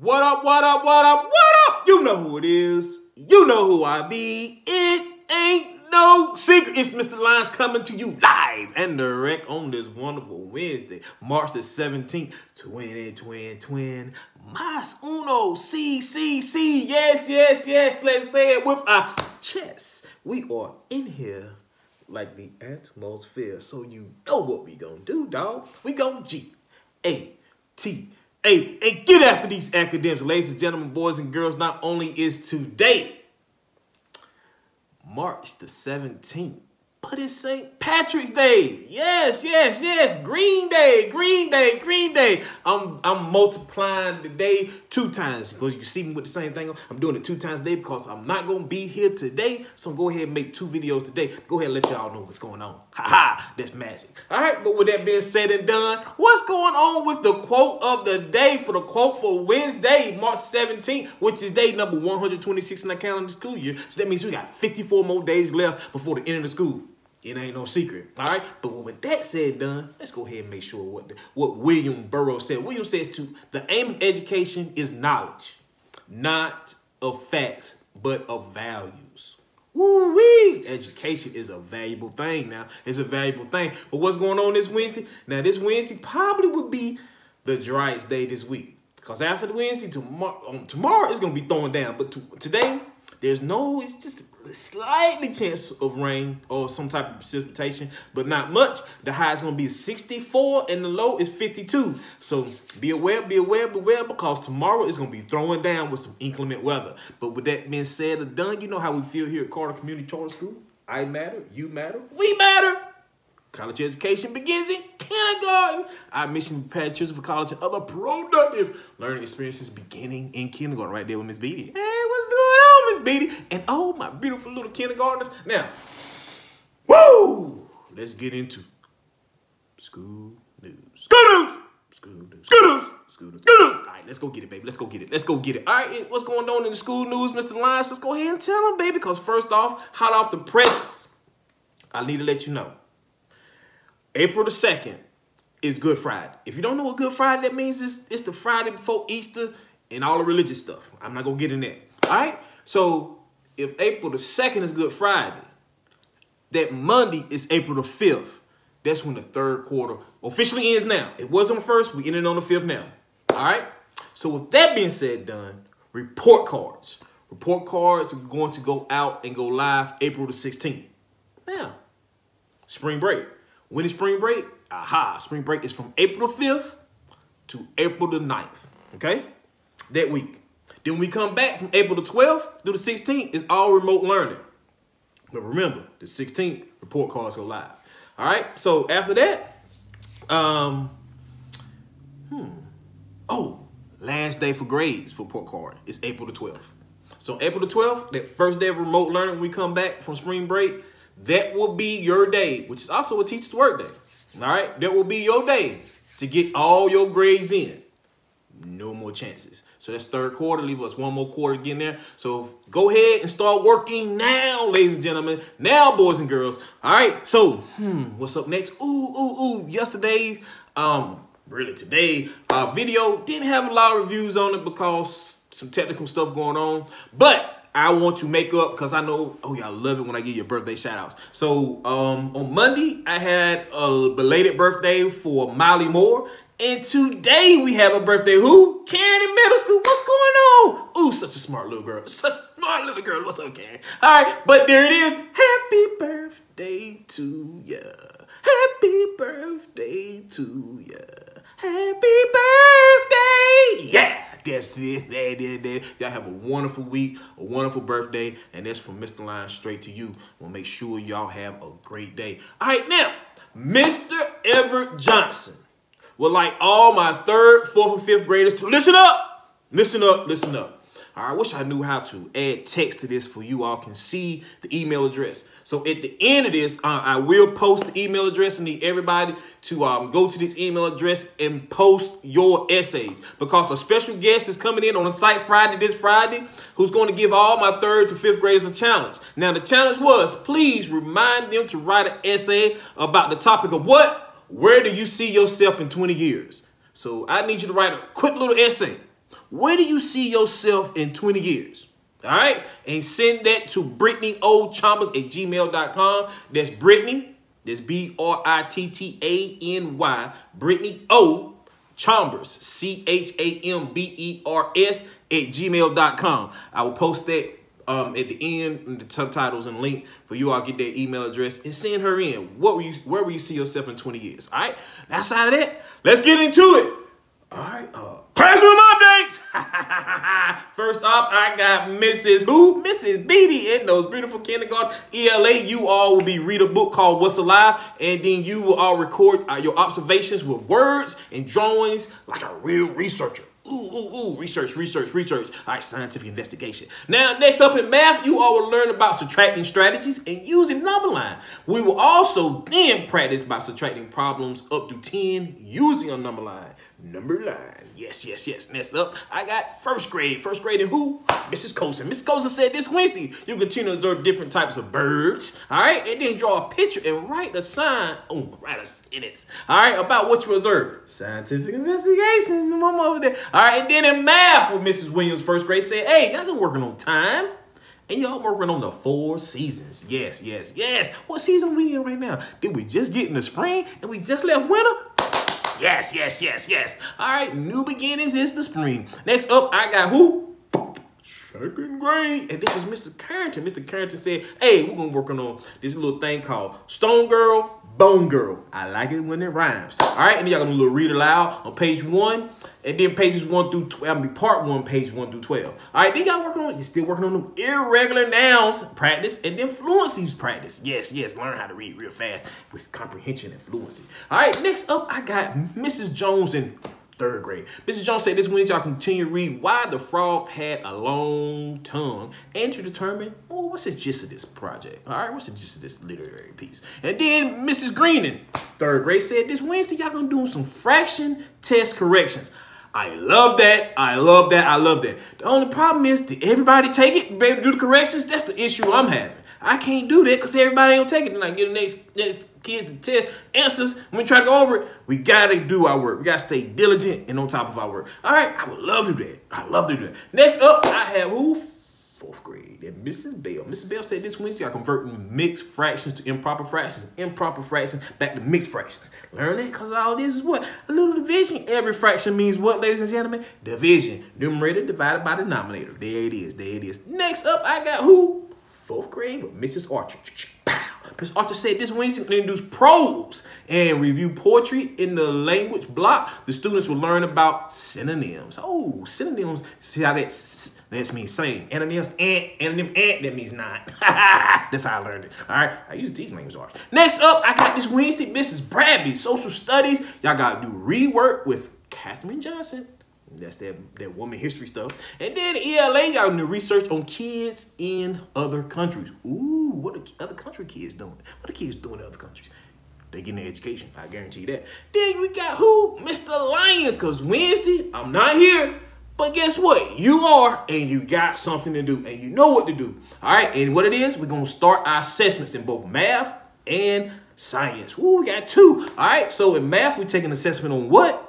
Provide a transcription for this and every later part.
What up, what up, what up, what up? You know who it is. You know who I be. It ain't no secret. It's Mr. Lyons coming to you live and direct on this wonderful Wednesday, March the 17th, 2020. Mas uno, si. Yes. Let's say it with our chest. We are in here like the atmosphere. So you know what we gonna do, dog. We gonna G-A-T. Hey, get after these academics, ladies and gentlemen, boys and girls. Not only is today March the 17th, but it's St. Patrick's Day. Yes. Green Day. I'm multiplying the day 2 times because you see me with the same thing. I'm doing it 2 times a day because I'm not going to be here today. So go ahead and make 2 videos today. Go ahead and let y'all know what's going on. That's magic. All right, but with that being said and done, what's going on with the quote of the day for the quote for Wednesday, March 17th, which is day number 126 in the calendar school year. So that means we got 54 more days left before the end of the school. It ain't no secret, all right? But with that said and done, let's go ahead and make sure what William Burroughs said. William says the aim of education is knowledge, not of facts, but of values. Woo-wee! Education is a valuable thing now. It's a valuable thing. But what's going on this Wednesday? Now, this Wednesday probably would be the driest day this week. Because after the Wednesday, tomorrow it's going to be throwing down. But today, it's just a slightly chance of rain or some type of precipitation, but not much. The high is going to be 64 and the low is 52. So be aware, because tomorrow is going to be throwing down with some inclement weather. But with that being said and done, you know how we feel here at Carter Community Charter School. I matter, you matter, we matter. College education begins in kindergarten. Our mission to prepare children for college and other productive learning experiences beginning in kindergarten. Right there with Miss Beatty. Hey, what's going on, Miss Beatty? And oh, my beautiful little kindergartners. Now, woo! Let's get into school news. School news. All right, let's go get it, baby. Let's go get it. All right, what's going on in the school news, Mr. Lyons? Let's go ahead and tell them, baby, because first off, hot off the presses, I need to let you know. April the 2nd is Good Friday. If you don't know what Good Friday that means, it's the Friday before Easter and all the religious stuff. I'm not going to get in that. All right? So if April the 2nd is Good Friday, that Monday is April the 5th. That's when the 3rd quarter officially ends now. It was on the 1st. We ended on the 5th now. All right? So with that being said, done, report cards. Report cards are going to go out and go live April the 16th. Now, spring break. When is spring break? Spring break is from April 5th to April the 9th, okay? That week. Then we come back from April the 12th through the 16th. It's all remote learning. But remember, the 16th, report cards go live. All right? So after that, last day for grades for report card is April the 12th. So April the 12th, that first day of remote learning, when we come back from spring break, that will be your day, which is also a teacher's work day. All right? That will be your day to get all your grades in. No more chances. So that's 3rd quarter. Leave us 1 more quarter to get in there. So go ahead and start working now, ladies and gentlemen. Now, boys and girls. All right? So, what's up next? Yesterday, really today, video didn't have a lot of reviews on it because some technical stuff going on. But I want to make up because I know, y'all love it when I give you birthday shout outs. So on Monday, I had a belated birthday for Molly Moore. And today we have a birthday, who? Karen in middle school. What's going on? Ooh, such a smart little girl. Such a smart little girl. What's up, Karen? All right, but there it is. Happy birthday to ya. Happy birthday to ya. Happy birthday. Yeah. That's it. Y'all have a wonderful week, a wonderful birthday, and that's from Mr. Lyons straight to you. We'll make sure y'all have a great day. All right, now, Mr. Everett Johnson would like all my 3rd, 4th, and 5th graders to listen up. Listen up. All right, I wish I knew how to add text to this for you all can see the email address. So at the end of this, I will post the email address. I need everybody to go to this email address and post your essays because a special guest is coming in on the site this Friday, who's going to give all my 3rd to 5th graders a challenge. Now, the challenge was, please remind them to write an essay about the topic of what? Where do you see yourself in 20 years? So I need you to write a quick little essay. Where do you see yourself in 20 years? All right? And send that to brittanyochambers@gmail.com. That's Brittany. That's Brittany, Brittany O. Chambers, CHAMBERS @gmail.com. I will post that at the end in the subtitles and link for you all get that email address and send her in. Where will you see yourself in 20 years? All right. Outside of that, let's get into it. All right. Classroom updates. First off, I got Mrs. Who? Mrs. Beatty in those beautiful kindergarten ELA. You all will be read a book called What's Alive, and then you will all record your observations with words and drawings like a real researcher. Research. All right, scientific investigation. Now, next up in math, you all will learn about subtracting strategies and using number line. We will also then practice by subtracting problems up to 10 using a number line. Yes. Next up, I got first grade. First grade and who? Mrs. Coulson. Mrs. Coulson said this Wednesday, you continue to observe different types of birds, all right? And then draw a picture and write a sign, write a sentence, all right, about what you observe. Scientific investigation, the mama over there. All right, and then in math, with Mrs. Williams, first grade, said, hey, y'all been working on time. And y'all working on the 4 seasons. Yes. What season we in right now? Did we just get in the spring and we just left winter? Yes. All right, new beginnings is the spring. Next up, I got who? Second grade. And this is Mr. Carrington. Mr. Carrington said, hey, we're going to work on this little thing called Stone Girl, Bone Girl. I like it when it rhymes. All right, and then y'all going to read aloud on page 1. And then pages 1 through 12, part 1, page 1 through 12. All right, then y'all you're still working on them irregular nouns practice and then fluency practice. Yes, learn how to read real fast with comprehension and fluency. All right, next up, I got Mrs. Jones in 3rd grade. Mrs. Jones said this Wednesday y'all continue to read Why the Frog Had a Long Tongue and to determine, what's the gist of this project? All right, what's the gist of this literary piece? And then Mrs. Green in 3rd grade said this Wednesday y'all gonna do some fraction test corrections. I love that. The only problem is, did everybody take it, be able to do the corrections? That's the issue I'm having. I can't do that because everybody don't take it. Then I get the next kids to test answers. When we try to go over it, we got to do our work. We got to stay diligent and on top of our work. All right, I would love to do that. Next up, I have who? 4th grade, and Mrs. Bell. Mrs. Bell said this Wednesday, I'm converting mixed fractions to improper fractions back to mixed fractions. Learn that because all this is what? A little division. Every fraction means what, ladies and gentlemen? Division. Numerator divided by denominator. There it is. Next up, I got who? 4th grade with Mrs. Archer. Miss Archer said this Wednesday, we're going to introduce prose and review poetry in the language block. The students will learn about synonyms. Synonyms. See how that means same. Antonyms, anonym, that means not. That's how I learned it. All right. I used to teach language arts. Next up, I got this Wednesday, Mrs. Bradley, social studies. Y'all got to do rework with Katherine Johnson. That's that woman history stuff. And then ELA, y'all do research on kids in other countries. What are other country kids doing? What are kids doing in other countries? They getting their education. I guarantee you that. Then we got who? Mr. Lyons. Because Wednesday, I'm not here. But guess what? You are, and you got something to do. And you know what to do. All right. And what it is, we're going to start our assessments in both math and science. We got 2. All right. So in math, we take an assessment on what?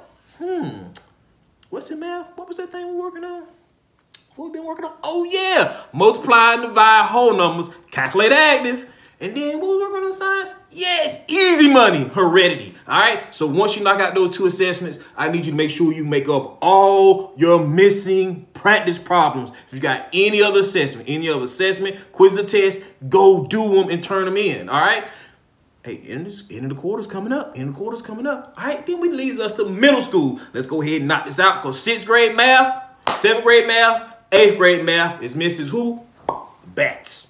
What's in math? What was that thing we're working on? What we been working on? Oh, yeah. Multiply and divide whole numbers. Calculate active. And then what we working on science? Yes, easy money. Heredity. All right? So once you knock out those 2 assessments, I need you to make sure you make up all your missing practice problems. If you got any other assessment, quiz or test, go do them and turn them in. All right? Hey, end of the quarter's coming up. All right, then it leads us to middle school. Let's go ahead and knock this out. Because 6th grade math, 7th grade math, 8th grade math is Mrs. who? Batts.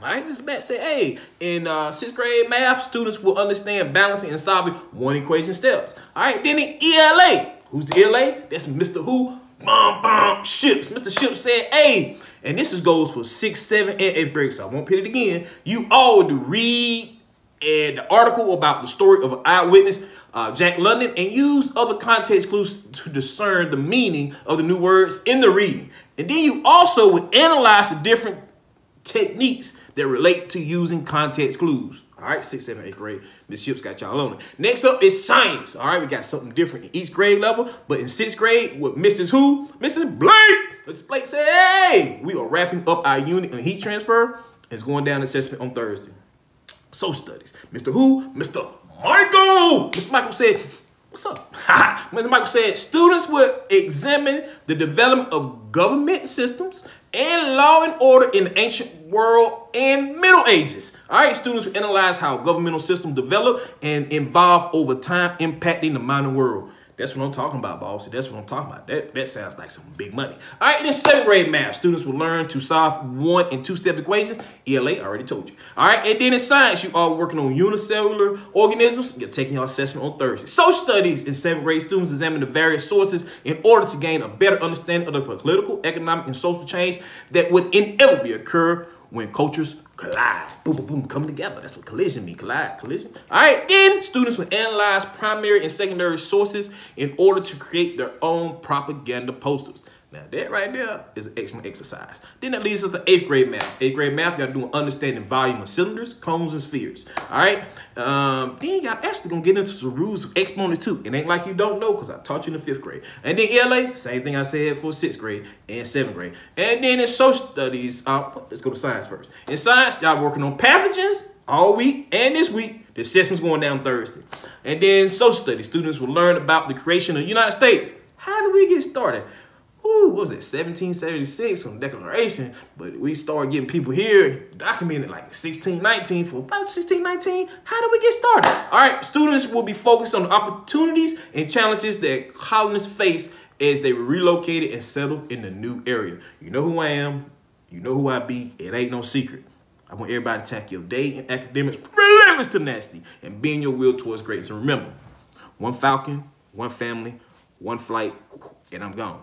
All right, Mrs. Batts said, hey, in 6th grade math, students will understand balancing and solving 1 equation steps. All right, then in ELA. Who's the ELA? That's Mr. who? Ships. Mr. Ships said, hey, and this goes for 6th, 7th, and 8th grade, so I won't put it again. You all to read and the article about the story of an eyewitness, Jack London, and use other context clues to discern the meaning of the new words in the reading. And then you also would analyze the different techniques that relate to using context clues. All right, 6th, 7th, 8th grade. Miss Ships got y'all on it. Next up is science. All right, we got something different in each grade level. But in 6th grade, with Mrs. Who? Mrs. Blake. Mrs. Blake said, hey, we are wrapping up our unit on heat transfer. It's going down assessment on Thursday. Social studies. Mr. Who? Mr. Michael. Mr. Michael said, what's up? Mr. Michael said, students will examine the development of government systems and law and order in the ancient world and Middle Ages. All right, students will analyze how governmental systems develop and evolve over time, impacting the modern world. That's what I'm talking about, boss. That's what I'm talking about. That sounds like some big money. All right, and then 7th grade math. Students will learn to solve 1- and 2-step equations. ELA, I already told you. All right, and then in science, you are working on unicellular organisms. You're taking your assessment on Thursday. Social studies in 7th grade, students examine the various sources in order to gain a better understanding of the political, economic, and social change that would inevitably occur when cultures collide. Boom, boom, boom, come together. That's what collision means. Collide, collision. All right, then students will analyze primary and secondary sources in order to create their own propaganda posters. Now, that right there is an excellent exercise. Then that leads us to 8th grade math. 8th grade math, you got to do an understanding volume of cylinders, cones, and spheres. All right? Then y'all actually going to get into some rules of exponents, too. It ain't like you don't know because I taught you in the 5th grade. And then ELA, same thing I said for 6th grade and 7th grade. And then in social studies, let's go to science first. In science, y'all working on pathogens all week and this week. The assessment's going down Thursday. And then social studies, students will learn about the creation of the United States. How did we get started? Ooh, what was it, 1776 from the Declaration, but we started getting people here documented like 1619 for about 1619. How did we get started? All right, students will be focused on the opportunities and challenges that colonists face as they were relocated and settled in the new area. You know who I am, you know who I be, it ain't no secret. I want everybody to attack your day in academics, relentless tenacity, and bend your will towards greatness. And remember, one falcon, one family, one flight, and I'm gone.